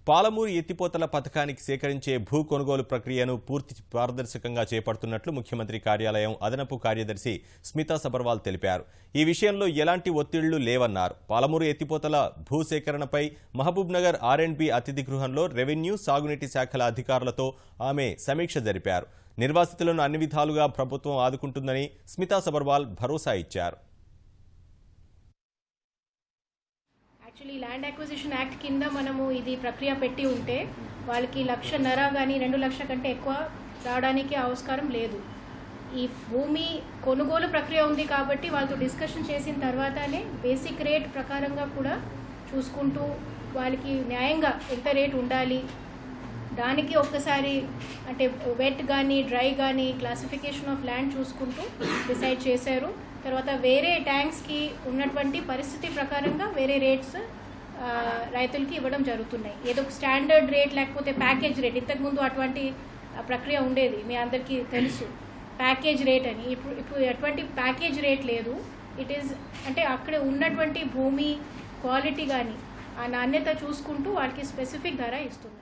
పాలమూరు ఎత్తిపోతల పథకానికి సేకరించే భూ కొనుగోలు ప్రక్రియను పూర్తి పారదర్శకంగా చేపడుతున్నట్లు ముఖ్యమంత్రి కార్యాలయం అదనపు కార్యదర్శి స్మితా సబర్వాల్ తెలిపారు. ఈ విషయంలో ఎలాంటి ఒత్తిళ్లు లేవన్నారు. పాలమూరు ఎత్తిపోతల భూ సేకరణపై మహబూబ్నగర్ ఆర్ఎండ్బి అతిథి గృహంలో రెవెన్యూ, సాగునీటి శాఖల అధికారులతో ఆమె సమీక్ష జరిపారు. నిర్వాసితులను అన్ని విధాలుగా ప్రభుత్వం ఆదుకుంటుందని స్మితా సబర్వాల్ భరోసా ఇచ్చారు. యాక్చువల్లీ ల్యాండ్ అక్విజిషన్ యాక్ట్ కింద మనము ఇది ప్రక్రియ పెట్టి ఉంటే వాళ్ళకి 1,50,000 కానీ 2 లక్షల కంటే ఎక్కువ రావడానికి ఆస్కారం లేదు. ఈ భూమి కొనుగోలు ప్రక్రియ ఉంది కాబట్టి వాళ్ళతో డిస్కషన్ చేసిన తర్వాతనే బేసిక్ రేట్ ప్రకారంగా కూడా చూసుకుంటూ వాళ్ళకి న్యాయంగా ఎంత రేట్ ఉండాలి దానికి ఒక్కసారి అంటే వెట్ కానీ డ్రై కానీ క్లాసిఫికేషన్ ఆఫ్ ల్యాండ్ చూసుకుంటూ డిసైడ్ చేశారు. తర్వాత వేరే ట్యాంక్స్కి ఉన్నటువంటి పరిస్థితి ప్రకారంగా వేరే రేట్స్ రైతులకి ఇవ్వడం జరుగుతున్నాయి. ఏదో స్టాండర్డ్ రేట్ లేకపోతే ప్యాకేజ్ రేట్, ఇంతకుముందు అటువంటి ప్రక్రియ ఉండేది, మీ అందరికీ తెలుసు ప్యాకేజ్ రేట్ అని. ఇప్పుడు ఎటువంటి ప్యాకేజ్ రేట్ లేదు. ఇట్ ఈస్ అంటే అక్కడ ఉన్నటువంటి భూమి క్వాలిటీ కానీ ఆ నాణ్యత చూసుకుంటూ వాళ్ళకి స్పెసిఫిక్ ధర ఇస్తుంది.